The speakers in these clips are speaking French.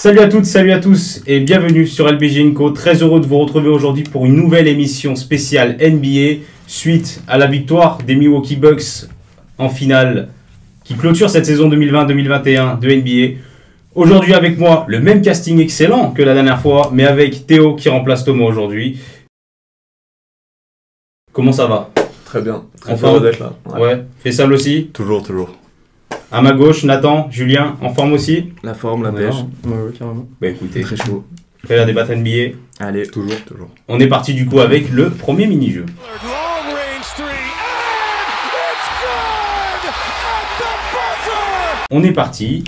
Salut à toutes, salut à tous et bienvenue sur LBG Co. Très heureux de vous retrouver aujourd'hui pour une nouvelle émission spéciale NBA suite à la victoire des Milwaukee Bucks en finale qui clôture cette saison 2020-2021 de NBA. Aujourd'hui avec moi, le même casting excellent que la dernière fois, mais avec Théo qui remplace Thomas aujourd'hui. Comment ça va? Très bien, très enfin, heureux d'être là. Ouais, Faisal aussi. Toujours. À ma gauche, Nathan, Julien, en forme aussi. La forme, la pêche. Ouais, carrément. Bah écoutez, Très chaud. prêt à débattre NBA. Allez, Toujours. On est parti du coup avec le premier mini-jeu. On est parti.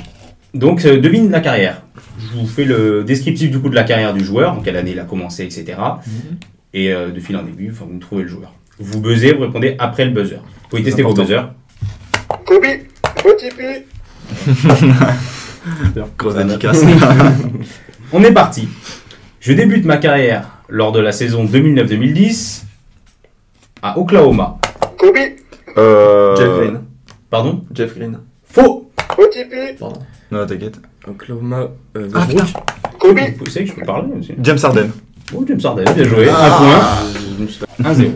Donc devine la carrière. Je vous fais le descriptif du coup de la carrière du joueur, en quelle année il a commencé, etc. Et de fil en aiguille, vous trouvez le joueur. Vous buzzez, vous répondez après le buzzer. Vous pouvez tester vos buzzers. Kobe, OTP. Grosse dédicace. On est parti. Je débute ma carrière lors de la saison 2009-2010 à Oklahoma. Kobe, Jeff Green. Pardon? Jeff Green. Faux. OTP. Pardon. Non, t'inquiète. Oklahoma. putain. Kobe, Vous savez que je peux parler aussi. James Harden. Oh, James Harden, bien joué. Un point. 1-0.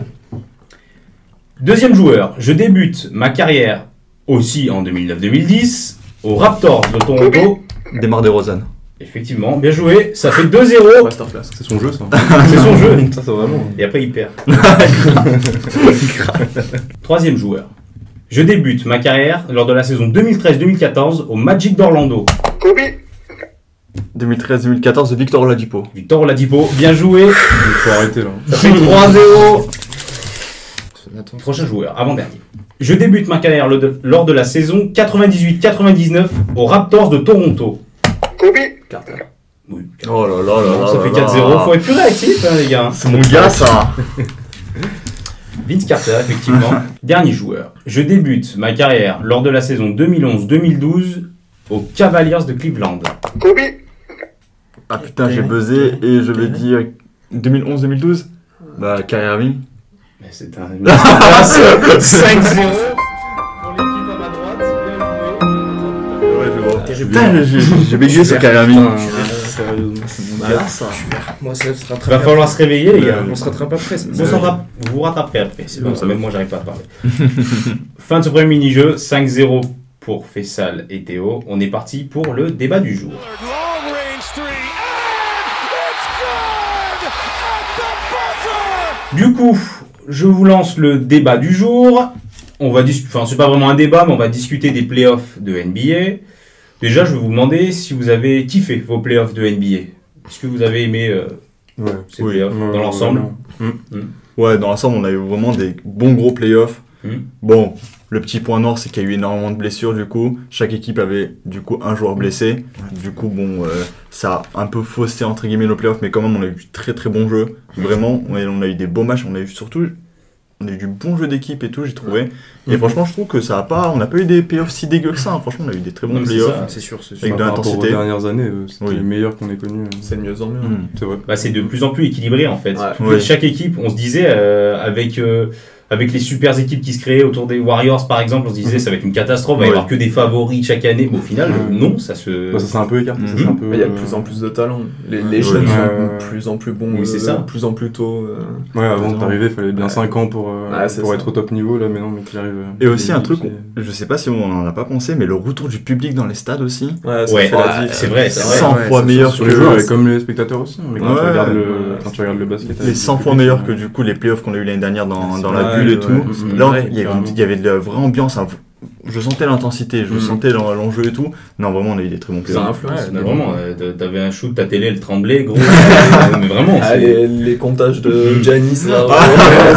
Deuxième joueur. Je débute ma carrière aussi en 2009-2010 aux Raptors de Toronto. Demar DeRozan. Effectivement, bien joué. Ça fait 2-0. Masterclass. C'est son jeu, ça. C'est son jeu. Ça, c'est vraiment. Et après, il perd. Troisième joueur. Je débute ma carrière lors de la saison 2013-2014 au Magic d'Orlando. Kobe, 2013-2014, Victor Oladipo. Victor Oladipo, bien joué. Il faut arrêter là. Ça fait 3-0. Prochain joueur, avant-dernier. Je débute ma carrière lors de la saison 98-99 aux Raptors de Toronto. Kobe, Carter. Oui. Oh là là là là. Ça fait là 4-0. là. Faut être plus réactif, hein, les gars. C'est mon gars, ça. Vince Carter, effectivement. Dernier joueur. Je débute ma carrière lors de la saison 2011-2012 aux Cavaliers de Cleveland. Kobe, Ah putain, j'ai buzzé et je vais dire 2011-2012. Bah, Kyrie Irving. Mais c'est un 5-0 pour l'équipe à ma droite. Bien joué. Putain, j'ai bégayé sur Kyrie Irving. Sérieusement. Voilà, ça. Moi, ça se rattrape. Va falloir se réveiller, les gars. On se rattrape après. Vous vous rattraperez après. C'est bon, ça, même moi, j'arrive pas à parler. Fin de ce premier mini-jeu. 5-0 pour Faisal et Théo. On est parti pour le débat du jour. Du coup, je vous lance le débat du jour. On va enfin, c'est pas vraiment un débat, mais on va discuter des playoffs de NBA. Déjà, je vais vous demander si vous avez kiffé vos playoffs de NBA. Est-ce que vous avez aimé Ouais. ces playoffs dans l'ensemble? Ouais, dans l'ensemble, on a eu vraiment des bons gros playoffs. Bon, le petit point noir, c'est qu'il y a eu énormément de blessures du coup. Chaque équipe avait du coup un joueur blessé. Du coup, bon, ça a un peu faussé entre guillemets nos playoffs, mais quand même, on a eu très très bons jeux. Vraiment, on a eu des beaux matchs. On a eu du bon jeu d'équipe et tout, j'ai trouvé. Et franchement, je trouve que ça a pas, on n'a pas eu des playoffs si dégueux que ça. Hein. Franchement, on a eu des très bons Non, mais c'est playoffs. ça. C'est sûr, c'est sûr. Avec de Par rapport aux l'intensité. dernières années, c'était Oui. les meilleurs qu'on ait connus. C'est de mieux en mieux. C'est vrai. Bah, c'est de plus en plus équilibré en fait. Ouais. Ouais. Chaque équipe, on se disait avec les super équipes qui se créaient autour des Warriors par exemple, on se disait ça va être une catastrophe, il va y Ouais. avoir que des favoris chaque année. Mais au final, non, ça se. Bah, ça s'est un peu écarté. ça s'est Mhm. un peu, Il y a de plus en plus de talent. Les jeunes Ouais. sont de plus en plus bons. Oui, c'est ça. De plus en plus tôt. Ouais, avant d'arriver, il fallait bien 5 ans pour c'est pour ça. être au top niveau. Là, maintenant, mais qui arrive. Et aussi un truc, je sais pas si on en a pas pensé, mais le retour du public dans les stades aussi. Ouais, ça Ouais, fait la diff. c'est vrai, c'est vrai. 100 fois meilleur Sur que les joueurs et comme les spectateurs aussi. Mais quand, Ouais. quand tu regardes le basket. les 100 fois meilleurs que du coup les playoffs qu'on a eu l'année dernière dans la Ouais, bulle et ouais. tout. C'est Là, vrai, il y avait de la vraie ambiance. Hein. Je sentais l'intensité, je sentais l'enjeu et tout. Non, vraiment, on a eu des très bons Ça playoffs. influence. Ouais, vraiment, t'avais un shoot, ta télé elle tremblait, gros. Mais vraiment, Ah, les comptages de Giannis, là.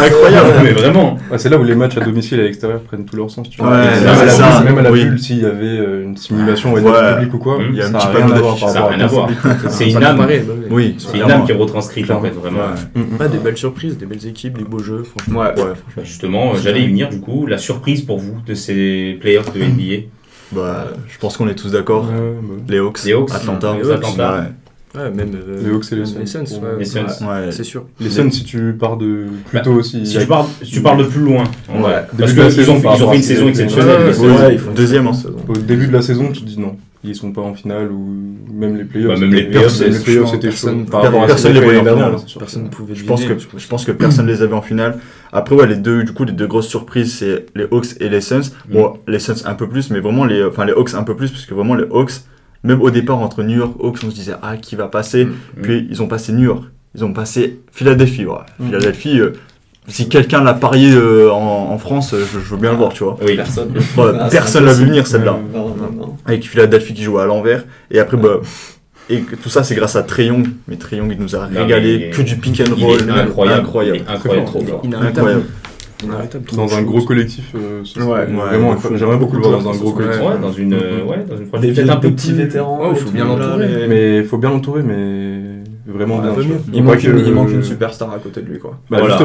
Incroyable. mais vraiment. Ouais, c'est là où les matchs à domicile et à l'extérieur prennent tout leur sens. Tu vois. Ouais, Même c'est à la ça, bulle, même à la oui. bulle, s'il y avait une simulation Ouais. du public ou quoi, Il y a un ça petit n'a panneau rien à voir d'affiche, par ça a rapport rien à voir. C'est une âme. Oui, C'est une âme qui est retranscrite en fait, vraiment. Ouais. Ouais, des belles surprises, des belles équipes, des beaux jeux, franchement. Ouais. Bah, justement, j'allais y venir du coup. La surprise pour vous de ces playoffs de NBA. Bah, je pense qu'on est tous d'accord. Les Hawks, Les Hawks, Atlanta, les Atlanta. Ouais, même Les Hawks et les même Suns. ouais. Les Suns. Ouais. C'est sûr. Les Suns, si tu pars de plus tôt aussi. Si tu parles de plus loin, en vrai. Parce Début de la qu'ils saison, ont par fait rapport une à saison ce exceptionnelle. qu'ils mais ont c'est fait. vrai. Ouais, ils font deuxième, hein. Au début de la saison, tu te dis non. qu'ils sont pas en finale ou même les playoffs. Bah, même les playoffs, c'était chaud. Par rapport à personne ce les voyait en d'avant, finale. là, c'est sûr. Personne ne pouvait Je pense deviner, que personne les avait en finale. Après, ouais, les deux grosses surprises, c'est les Hawks et les Suns. Bon, les Suns un peu plus, mais vraiment les Hawks un peu plus, parce que vraiment les Hawks, même au départ entre New York et Hawks, on se disait qui va passer. Puis ils ont passé New York, ils ont passé Philadelphie. Ouais. Philadelphie, si quelqu'un l'a parié en France, je veux bien le voir, tu vois. Oui. Personne l'a vu venir celle-là. Non. Avec Philadelphie qui jouait à l'envers. Et après, et tout ça, c'est grâce à Trae Young. Mais Trae Young, il nous a régalé. Que du pick and roll. Il est incroyable. Incroyable. Il est incroyable, trop fort. Incroyable. Dans un gros collectif, vraiment, j'aimerais beaucoup le voir dans un gros collectif. Ouais, dans une franchise Des peut-être un peu petits plus vétérans. il faut bien l'entourer. Mais il faut bien l'entourer, mais vraiment bien. Il manque une superstar à côté de lui, quoi. Bah, Voilà.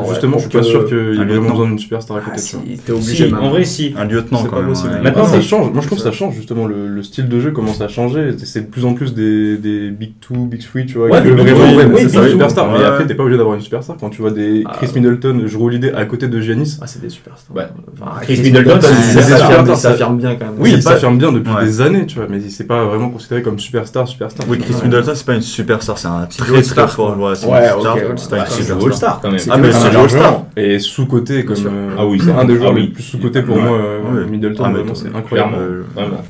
justement, je suis pas sûr qu'il y ait vraiment lieutenant. besoin d'une superstar à côté de ça. T'es obligé, Si, en vrai, si. Un lieutenant C'est quand pas même. possible. ouais. Maintenant, Ça change. Moi, je trouve que ça change justement. Le style de jeu commence à changer. C'est de plus en plus des Big 2, Big 3, tu vois. Ouais, que des Big vraiment, Two, oui, c'est ça, Big une superstar. Two. Mais Ouais. après, t'es pas obligé d'avoir une superstar. Quand tu vois des Chris Middleton, Jrue Holiday à côté de Giannis. Ah, c'est des superstars. Ouais. Enfin, Chris Middleton, c'est ça superstar. s'affirme bien quand même. Oui, c'est ça pas- affirme bien depuis Ouais. des années, tu vois. Mais c'est pas vraiment considéré comme superstar. Oui, Chris Ouais. Middleton, c'est pas une superstar, c'est un très All-Star, très fort. Ouais, c'est une Ouais, superstar, ok, c'est pas une Bah, c'est superstar. du All-Star quand même. Ah, mais c'est du All-Star. Et sous-côté comme. sûr. Ah oui, c'est un des joueurs ah oui. les plus sous-côté pour Ouais. moi. Ouais. Middleton, Ah, mais vraiment, c'est incroyable. Clairement, vraiment.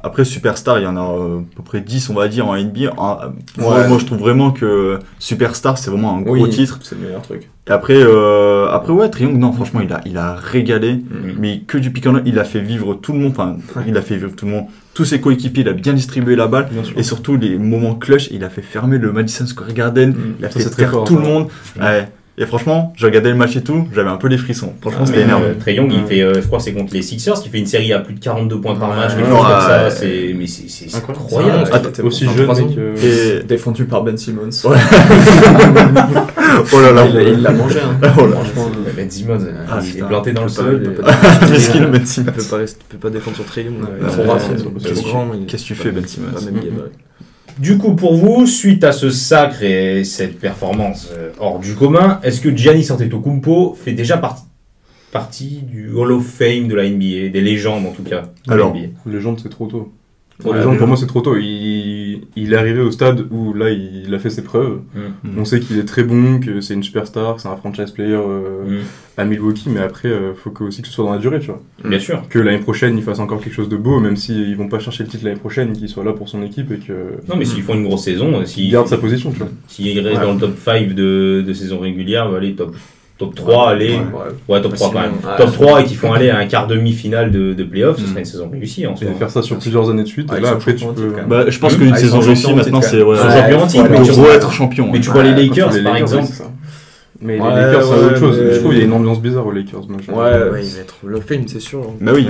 Après, superstar, il y en a à peu près 10, on va dire, en NBA. Ouais. Moi, je trouve vraiment que superstar, c'est vraiment un gros titre. C'est le meilleur truc. Et après, ouais, Trae Young, non, franchement, il a régalé. Mais que du pick and roll, il a fait vivre tout le monde. Enfin, il a fait vivre tout le monde. Tous ses coéquipiers, il a bien distribué la balle. Bien sûr. Et surtout, les moments clutch, il a fait fermer le Madison Square Garden. Il a Ça, fait c'est très taire fort, tout ça. le monde. Ouais. Et franchement, j'ai regardé le match et tout, j'avais un peu des frissons. Franchement, c'était Mais, énorme. Trae Young, il fait, je crois que c'est contre les Sixers, qui fait une série à plus de 42 points par match, quelque Ouais. chose comme ça. C'est incroyable. Aussi 23 jeune, ans. mec. Et Défendu par Ben Simmons. oh là là, Il l'a mangé, hein. Oh là. Franchement. Ben Simmons, Ah, il est putain, planté dans le il peut sol. pas- et- Mesquine Ben Simmons. Il peut pas défendre sur Trae Young. Trop rapide. Qu'est-ce que tu fais, Ben Simmons? Du coup, pour vous, suite à ce sacre et cette performance hors du commun, est-ce que Giannis Antetokounmpo fait déjà partie du Hall of Fame de la NBA, des légendes en tout cas de la Alors, NBA? Légende, c'est trop tôt. Ouais, Légende, pour moi, c'est trop tôt. Il est arrivé au stade où là, il a fait ses preuves. On sait qu'il est très bon, que c'est une superstar, que c'est un franchise player à Milwaukee, mais après, faut aussi que ce soit dans la durée, tu vois. Bien sûr. Que l'année prochaine, il fasse encore quelque chose de beau, même s'ils vont pas chercher le titre l'année prochaine, qu'il soit là pour son équipe et que Non, mais s'ils font une grosse saison, il s'il garde sa position, tu vois. s'il reste dans le top 5 de saison régulière, bah, allez, top 3, allez. Ouais, top 3 quand même. Ouais, Top 3 et qu'ils font aller à un quart demi-finale de playoff, ce serait une saison réussie en Et soi. faire ça sur plusieurs années de suite, Ouais, et ils là, sont après, tu champions peux... en titre, bah, je pense qu'une Ah, ils saison sont réussie champions en maintenant, titre, c'est quand ouais, même. Ils sont champions en titre, mais pour tu gros vois- être champion. Mais tu ouais. vois les Parce que Lakers, les par Lakers, exemple. c'est ça. Mais Ouais, les Lakers, c'est ouais, autre chose. mais- Je trouve qu'il y a une ambiance bizarre aux Lakers. Moi, je- Ouais, Ouais, il va être Hall of Fame, c'est sûr. Bah oui,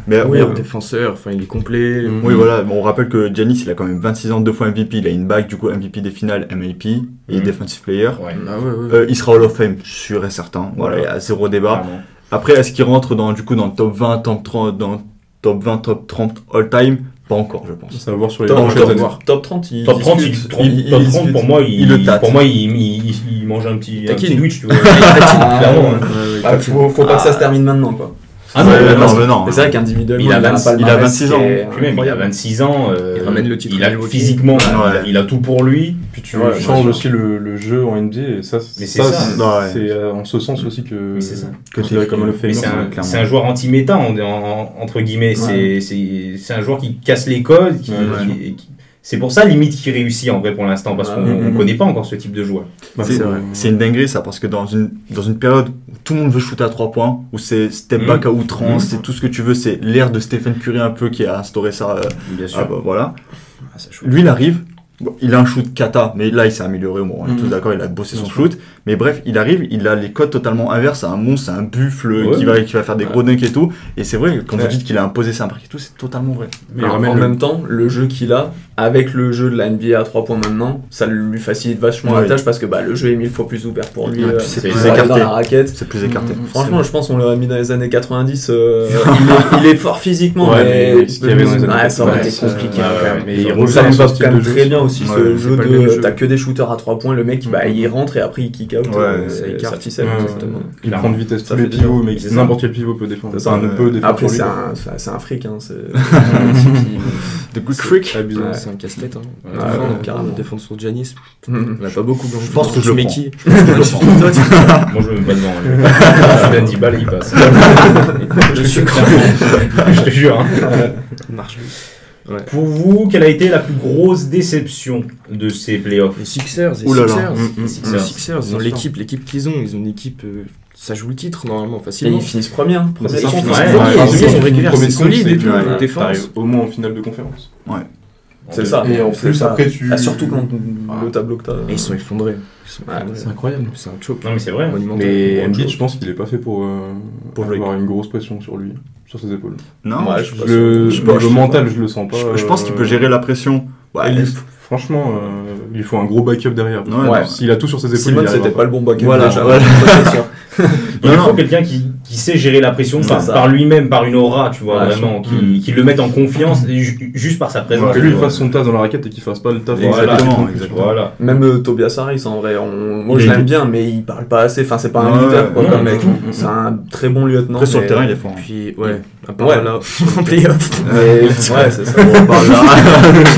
mais Oui, oui, en défenseur, enfin, il est complet. oui, voilà. Bon, on rappelle que Giannis, il a quand même 26 ans, 2 fois MVP. Il a une bague, du coup, MVP des finales, MIP et Defensive Player. Ouais, Ah ouais, ouais. Il sera Hall of Fame, sûr et certain. Voilà, il y a zéro débat. clairement. Après, est-ce qu'il rentre dans le top 20, top 30, top 30 all-time? Pas encore, je pense. Ça va voir sur les Top, prochaines années. top 30, il Top 30, discute. top 30 pour moi, il le tâte. pour moi, il mange un petit Taquine. sandwich, tu vois. Clairement. hein. Ah, faut pas que ça se termine maintenant, quoi. Ah non, Ouais, mais non, mais non. Mais c'est vrai qu'individuellement, Il a un 26 il a 26 ans. Puis même, il a 26 ans, Il ramène le titre il a Milwaukee. physiquement, Ouais. il a tout pour lui. Puis tu Ouais, changes ouais. aussi le jeu en NBA, et ça, Mais c'est ça. Ouais. c'est en ce sens aussi que Mais c'est ça. Que considéré t'es comme le Mais Famer. clairement. c'est un joueur anti-méta, entre guillemets. Ouais. C'est un joueur qui casse les codes. C'est pour ça, limite, qu'il réussit en vrai pour l'instant, parce qu'on ne connaît pas encore ce type de joueur. C'est une dinguerie ça, parce que dans une période où tout le monde veut shooter à 3 points, où c'est step back à outrance, c'est tout ce que tu veux, c'est l'ère de Stephen Curry un peu qui a instauré ça. Bien sûr. Ah bah, voilà. Lui, il arrive, bon, il a un shoot kata, mais là il s'est amélioré, bon, on est tous d'accord, il a bossé son shoot, mais bref, il arrive, il a les codes totalement inverses, c'est un monstre, c'est un buffle Ouais. qui va faire des gros dunks et tout, et c'est vrai, quand vous dites qu'il a imposé sa marque et tout, c'est totalement vrai. Mais en même temps, le jeu qu'il a, avec le jeu de la NBA à 3 points maintenant, ça lui facilite vachement la Ouais. tâche parce que le jeu est 1000 fois plus ouvert pour lui. Ouais, puis c'est c'est plus plus dans écarté. la raquette. C'est plus écarté. Franchement, je pense qu'on l'aurait mis dans les années 90. Il est fort physiquement, Ouais, mais mais ce qu'il y avait dans les années ouais, ça aurait 90, été compliqué. ouais, quand même. mais Et il ça rejoue nous son va style quand même de jeu très bien aussi Ouais, ce c'est jeu pas le même de jeu. t'as que des shooters à 3 points, le mec bah, il rentre et après il kick out, Ouais, ça écarte. ficelle Ouais, exactement. Il prend de vitesse Ça tous les fait pivots, mais C'est ça. n'importe quel pivot peut défendre. C'est ça, ne peut défendre Après sur c'est un fric, hein, c'est The Good Freak. Abusé. Ouais. C'est un casse-tête. Hein. Ouais, Défendre, carrément. défendre sur Giannis. Mhm. On a pas beaucoup. Je pense que je le mets prends. qui Moi, je me mets pas devant. Je donne 10 balles et il passe. Je suis Je te jure. Hein. marche. Pour vous, quelle a été la plus grosse déception de ces playoffs? Les Sixers, Ouh là là. Les Sixers. Sixers, ils ont l'équipe qu'ils ont. Ils ont une équipe. Ça joue le titre normalement Et facilement. ils finissent premier, hein. C'est ça, Ouais, Ils ouais, sont ouais, premiers, ouais, ils sont ouais, réguliers, premier c'est truc, solide c'est et tout. que La défense. t'arrives au moins en finale de conférence. C'est ça. Et en C'est plus, ça. après, tu. Ah, surtout quand le tableau que t'as. Et ils sont effondrés. C'est incroyable. C'est un choc. Non, mais c'est vrai. Monumental. Mais Bon, Embiid, choc. je pense qu'il est pas fait pour Drake. avoir une grosse pression sur lui, sur ses épaules. Non, Ouais, je suis pas Le Je pense- mental, je le sens pas. je pense qu'il peut gérer la pression. Ouais, Franchement, il lui faut un gros backup derrière. Ouais, ouais. S'il a tout sur ses épaules, Simon, il y arrivera c'était pas le bon backup Voilà, déjà. voilà. Ça, c'est sûr. Il Non, faut non. quelqu'un qui sait gérer la pression C'est par, ça. par lui-même, par une aura, tu vois, Ouais, vraiment, Mm. qui le mette en confiance et juste par sa présence. Que lui tu il vois. fasse son taf dans la raquette et qu'il fasse pas le taf. Voilà. Exactement, exactement. Voilà. Même Tobias Harris, en vrai, moi Il je est- l'aime bien, mais il parle pas assez. Enfin, c'est pas un Ouais, leader, quoi, non, comme mec. non, C'est un très bon lieutenant. Après, sur le mais- terrain, il est fort. Puis, ouais, à part Ouais. là, en playoff. Mais- ouais, c'est ça. On parle là.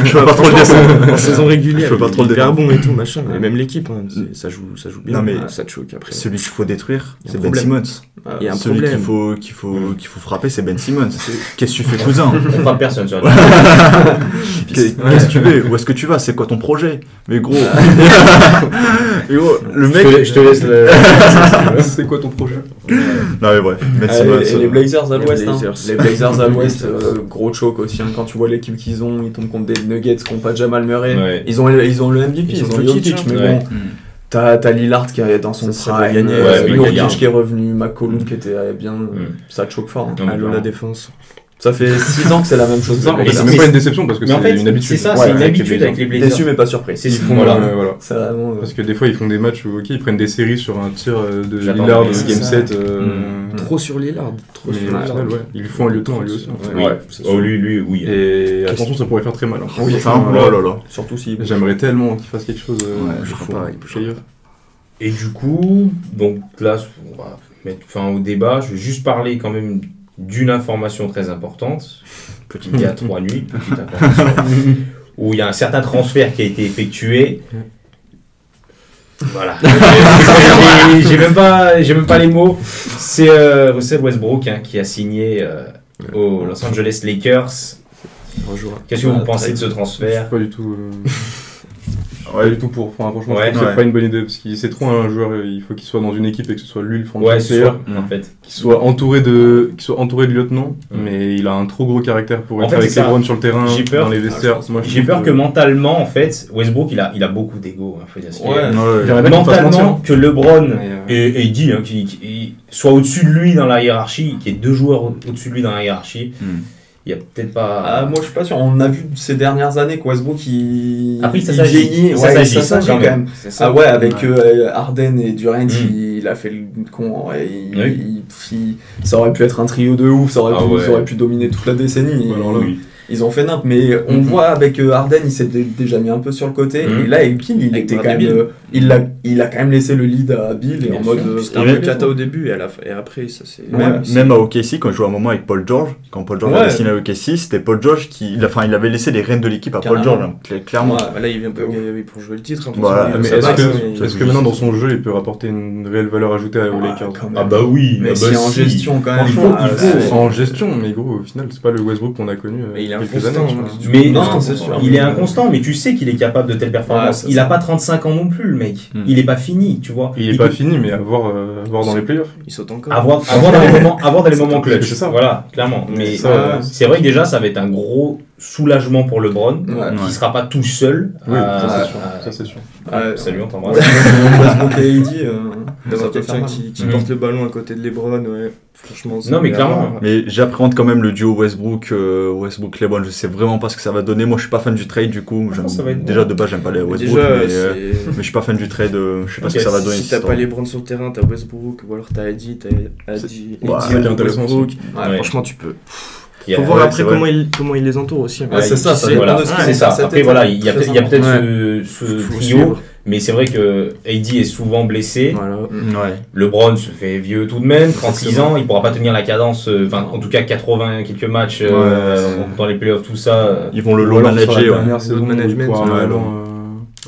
Je peux pas trop le descendre. En saison régulière, Je peux pas trop le il est hyper défendre. bon et tout, machin. Et même l'équipe, hein, ça joue bien. Non, mais ça te choque après. Celui qu'il faut détruire, Il y a c'est un Ben problème. Simmons. Il y a un Celui problème. qu'il faut frapper, c'est Ben Simmons. Qu'est-ce que tu fais, cousin? On frappe personne sur la Qu'est-ce que tu fais? Où est-ce que tu vas? C'est quoi ton projet? Mais gros, mais gros, le mec. Je te laisse le. C'est quoi ton projet? Non mais bref, Ben Simmons. Et les Blazers à Les l'ouest, hein. Blazers. Les Blazers à l'ouest, gros choc aussi. Hein. Quand tu vois l'équipe qu'ils ont, ils tombent contre des Nuggets qui n'ont pas Jamal Murray. Ouais. Ils ont le MVP, Ils ils ont ont Jokic, Jokic, hein. mais Ouais. bon. T'as Lillard qui est dans son Ça va prime, gagner, ouais, mais Jokic Lillard. qui est revenu, McCollum qui était bien, ça te choque fort. Hein. Non, mais Allô, la clairement. défense. Ça fait 6 ans que c'est la même chose. Et c'est mais même pas c'est- une déception parce que Mais en c'est fait, une habitude. c'est ça, Ouais, c'est une avec les habitude avec les Blazers. Déçu mais pas surpris. C'est Ils font, voilà. voilà. C'est vraiment. Parce que des fois ils font des matchs où ok, ils prennent des séries sur un tir de J'attends, Lillard mais de c'est Game ça. 7. Trop sur Lillard. Trop Mais sur au Lillard. final, ouais, ils lui font un lieutenant lui aussi. Oui. Ouais, c'est Oh, sûr. lui, oui. Et attention, ça pourrait faire très mal. hein. Oui, Enfin, Franchement, oh là là. Surtout si. J'aimerais tellement qu'il fasse quelque chose. Ouais, Je fou. crois pareil. playoff. Et du coup, donc là, on va mettre fin au débat. Je vais juste parler quand même d'une information très importante. Petite gars 3 nuits, petite information. Où il y a un certain transfert qui a été effectué. Voilà. J'ai même pas les mots. C'est Russell Westbrook hein, qui a signé aux Los Angeles Lakers. Bonjour. Qu'est-ce que vous pensez de ce transfert? Pas du tout. Pas Ouais, du tout pour. Enfin, franchement, Ouais. je trouve que Ouais. c'est pas une bonne idée parce que c'est trop un joueur. Il faut qu'il soit dans une équipe et que ce soit lui le Ouais, franchise c'est player. ça, en fait. Qu'il soit entouré de lieutenants, mais il a un trop gros caractère pour En être fait, avec c'est ça. LeBron sur le terrain, J'ai peur. dans les vestiaires. Moi, je J'ai trouve peur que mentalement, en fait, Westbrook, il a beaucoup d'ego. Faut dire ce qu'il y a. Ouais. J'aimerais bien qu'il fasse Mentalement, mentir. que LeBron Mais, et il dit hein, qu'il soit au-dessus de lui dans la hiérarchie, qu'il y ait deux joueurs au-dessus de lui dans la hiérarchie, il y a peut-être pas. Ah, moi je suis pas sûr. On a vu ces dernières années que Westbrook il. Après, ça il s'agit. vieillit. Ça Ouais, s'agit, ça s'agit quand quand même. C'est ça. Ah ouais, avec Harden et Durant, Mm. il a fait le con. Ouais, Oui. ça aurait pu être un trio de ouf, ça aurait, Ah pu, ouais. ça aurait pu dominer toute la décennie. Alors là, Oui. Ils ont fait nimp, mais on voit avec Harden, il s'est déjà mis un peu sur le côté. Mm. Et là, avec Bill, il Avec était quand Bradley même. Bill. Il a quand même laissé le lead à Bill et Bien en sûr. mode. C'était un Et peu même- cata au début et après ça c'est. Même à OKC, quand je jouais un moment avec Paul George, quand Paul George Ouais. avait signé à OKC, c'était Paul George qui. Il avait laissé les rênes de l'équipe à Paul Carrément. George, hein, clairement. Ouais. Bah là il vient pour jouer le titre. Voilà. il mais ça est-ce va, que, mais- est-ce que maintenant dans son jeu il peut rapporter une réelle valeur ajoutée aux Ouais, Lakers? quand même. Ah bah oui. Mais ah bah c'est en si. gestion quand même. Franchement, Ah, il faut. c'est- En gestion, mais gros, au final, c'est pas le Westbrook qu'on a connu Mais il est quelques inconstant, années. tu hein. vois. Mais Non, c'est sûr. il est inconstant, mais tu sais qu'il est capable de telles performances. Ouais, il a pas 35 ans non plus, le mec. Mm. Il est pas fini, tu vois. Il est pas fini, mais à voir dans les playoffs. Il saute encore. Avoir dans les moments clutch. C'est ça. Voilà, clairement. Mais Ça, c'est vrai que déjà, ça va être un gros soulagement pour LeBron, Ouais. qui sera pas tout seul. Oui, à- ça c'est sûr. à- Ça, c'est sûr. Ouais. Salut, on t'embrasse. Westbrook et AD, ça D'avoir peut faire quelqu'un mal. qui Mm. porte le ballon à côté de LeBron, ouais. Franchement, Non, mais clairement. Mais j'appréhende quand même le duo Westbrook-LeBron. Je sais vraiment pas ce que ça va donner. Moi, je suis pas fan du trade, du coup. Je pense que ça va être Déjà, bon. de base, j'aime pas les Westbrook, Déjà, mais je suis pas fan du trade. Je sais pas ce que Ok, ça va donner. si cette t'as histoire. pas LeBron sur le terrain, t'as Westbrook, ou alors t'as Adi, Ouais, Westbrook. intéressant Ouais. Franchement, tu peux. Il y a- Faut voir ouais, après c'est vrai. comment il les entoure aussi. Ouais, c'est ça, ça c'est dépend voilà, de ce qu'il c'est fait ça. sur cette Après tête. voilà, il y a Très peut-être important. ce Faut trio, suivre. mais c'est vrai que AD est souvent blessé. Voilà. Ouais. LeBron se fait vieux tout de même, 36 Exactement. ans, il pourra pas tenir la cadence, enfin en tout cas 80 quelques matchs dans les playoffs, tout ça. Ils vont le Ou low alors, sur la manager. Ouais. dernière saison, management, il pourra ouais, vraiment,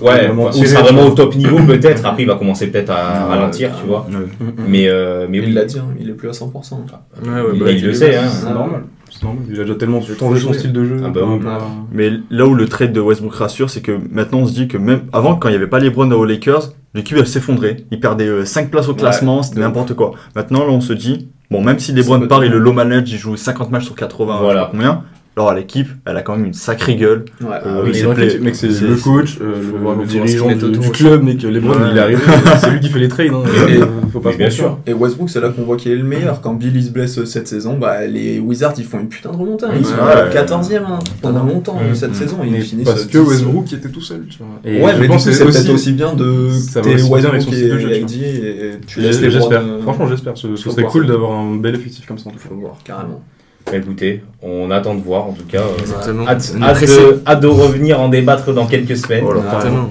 Ouais, vraiment il tirer, sera tu vraiment vois. au top niveau peut-être, après il va commencer peut-être à Ouais, ralentir, tu vois. Ouais. Mais Il oui, l'a dit, hein, il est plus à 100%. il le sait, hein. C'est normal. C'est normal. Il a déjà tellement changé son style de jeu. Ah bah par oui. rapport à- Mais là où le trade de Westbrook rassure, c'est que maintenant on se dit que même avant, quand il n'y avait pas LeBron aux Lakers, l'équipe elle s'effondrait. Ils perdaient 5 places au classement, c'était de n'importe quoi. Maintenant là on se dit, bon, même si Ça LeBron peut part, être il le low manage, il joue 50 matchs sur 80, Voilà. je sais pas combien. Alors l'équipe, elle a quand même une sacrée gueule. Ouais, oui, Mais c'est non, play- effectivement, mec, c'est c'est- le coach, faut le voir dirigeant ce qu'il met du autour. club, mais que LeBron, Ouais. il est arrivé, c'est lui qui fait les trades. Hein. Et- Faut pas mais se bien mentir. sûr. Et Westbrook, c'est là qu'on voit qu'il est le meilleur. Quand Bill il se blesse cette saison, bah, les Wizards ils font une putain de remontée. Ils sont Ouais. 14e pendant longtemps cette saison. Ils Mais finissent parce que 10. Westbrook était tout seul, tu vois. Et Ouais, je mais du coup, pense que c'est peut-être aussi bien de ça va t'es aussi bien avec son Westbrook style de jeu, et tu AD et tu laisses les J'espère. Bron, Franchement, j'espère. Ce faut serait voir cool ça. d'avoir un bel effectif comme ça en tout cas. faut voir carrément. Bah, écoutez, on attend de voir en tout cas. Exactement. Hâte, On est hâte pressé. hâte de revenir en débattre dans quelques semaines. Voilà. Exactement.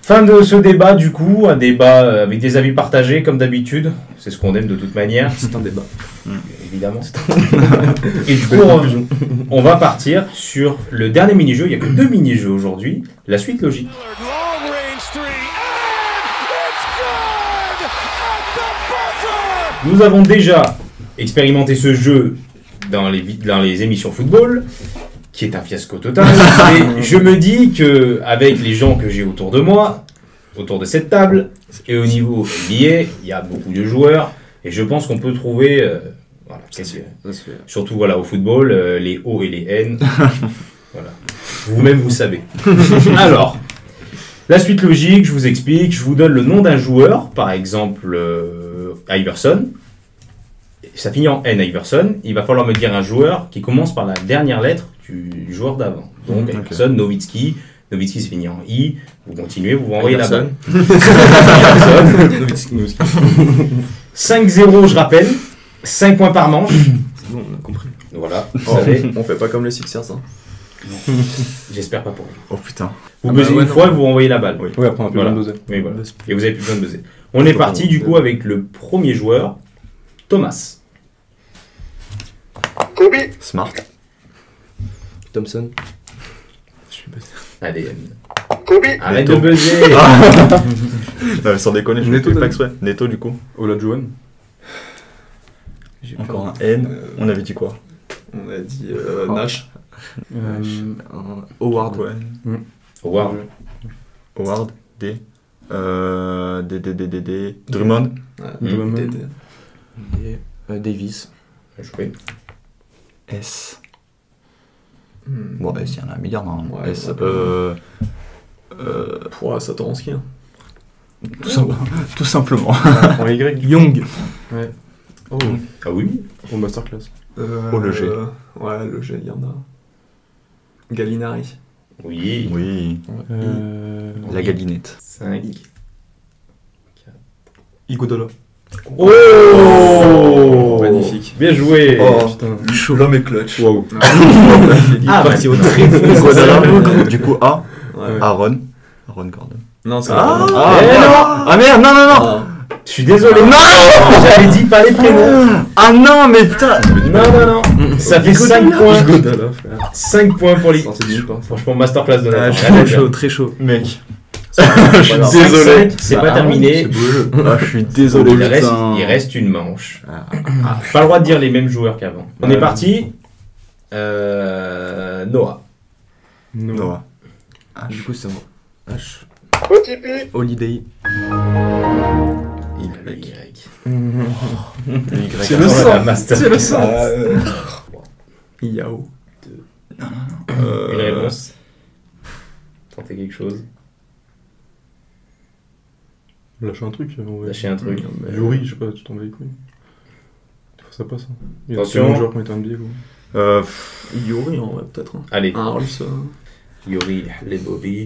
Fin de ce débat du coup, un débat avec des avis partagés comme d'habitude. C'est ce qu'on aime de toute manière, C'est un débat. évidemment. Et du coup, on va partir sur le dernier mini-jeu. Il n'y a que 2 mini-jeux aujourd'hui. La suite logique. Long range three, and it's good at the buzzer. Nous avons déjà expérimenté ce jeu dans les émissions football, qui est un fiasco total. Et je me dis que avec les gens que j'ai autour de moi, autour de cette table, et au niveau NBA, il y a beaucoup de joueurs, et je pense qu'on peut trouver, voilà, surtout voilà, au football, les O et les N. Voilà. Vous-même, vous savez. Alors, la suite logique, je vous explique, je vous donne le nom d'un joueur, par exemple Iverson. Ça finit en N, Iverson. Il va falloir me dire un joueur qui commence par la dernière lettre du joueur d'avant. Donc Iverson, Nowitzki. Nowitzki se finit en I. Vous continuez, vous envoyez la balle. Iverson. 5-0, je rappelle. 5 points par manche. C'est bon, on a compris. Voilà, vous Oh, savez. on fait pas comme les Sixers. Hein. J'espère pas pour vous. Oh putain. Vous Ah bah buzzez ouais, une non. fois et vous renvoyez la balle. Oui. Ouais, après on a plus Voilà. besoin de buzzer. Oui, voilà. Et vous avez plus besoin de buzzer. On est parti du coup avec le premier joueur, Thomas. Kobe, Smart. Thompson. Allez, Kobe, arrête Neto. de buzzer. Non, mais sans déconner, je Neto, l'ai fait pas t'as exprès. Neto du coup. Olajuwon. Encore un N. Euh, On avait dit quoi? On a dit Nash. Howard. Ouais. Howard. Howard. D. D. Drummond. Drummond. Et, Davis. Bien joué. S. Hmm. Bon, S, il y en a un milliard non? Ouais, S. ouais. Pour Satoransky. Hein. Tout simplement. En Y. Young. Ouais. Oh, Ah oui. au masterclass. Oh, le G. Ouais, le G, il y en a. Gallinari. Oui. Oui. La galinette. 5. Iguodala. Oh, Magnifique. Bien joué. Oh. Putain. L'homme est clutch. Waouh. Ah, parti bah, au très Du coup, A. Ouais. Aaron. Aaron Gordon. Non, c'est Eh pas non. Ah merde, non, non, non. Ah, Je suis désolé. Non. J'avais dit pas les prénoms. Ah non, mais putain. Non, non, non. Ça fait 5 points. Iguodala, frère. 5 points pour les. Sorti de nulle part. Franchement, masterclass de Ah, Nathan. très chaud, très chaud. Mec. je suis désolé. C'est pas terminé. Ah, je suis désolé. Il reste, putain. il reste une manche. Pas le droit de dire les mêmes joueurs qu'avant. On est parti. Noah. Noah. Du coup, c'est moi. H. OTP, Holiday. Y. C'est le sang. C'est le sang. Yao. Une réponse. Tentez quelque chose. Lâchez un truc. Lâchez un truc. Yuri, je sais pas, tu t'en vas les couilles. Des fois ça passe. Hein. Il y a Attention. tellement de joueurs qui ont été NBA. Quoi. Yuri, en vrai, peut-être. Hein. Allez, Un russe. Yuri, les Bobby.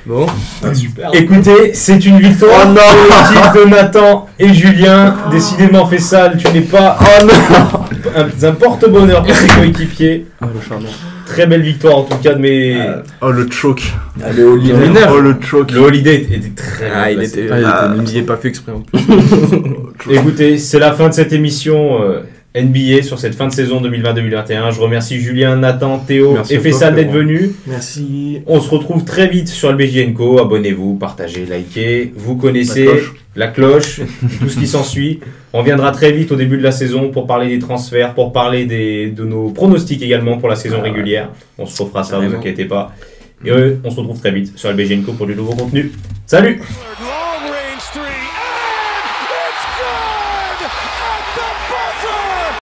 Bon, Super. Écoutez, c'est une victoire pour l'équipe de Nathan et Julien. Décidément, Fessal, tu n'es pas un porte-bonheur pour ses coéquipiers. le charbon. Très belle victoire en tout cas de mes... Oh le choke. Allez, Olivier. Oh le choke. Le Holiday était très bien Il placé. était il est pas fait exprès en plus. Écoutez, c'est la fin de cette émission NBA sur cette fin de saison 2020-2021. Je remercie Julien, Nathan, Théo Merci et à toi, Fessal d'être Florent. venus. Merci. On se retrouve très vite sur LBJ & Co. Abonnez-vous, partagez, likez. Vous connaissez la cloche, tout ce qui s'ensuit. On viendra très vite au début de la saison pour parler des transferts, pour parler de nos pronostics également pour la saison régulière. On se refera ça, ne vous inquiétez pas. Et on se retrouve très vite sur LBJ & Co. pour du nouveau contenu. Salut!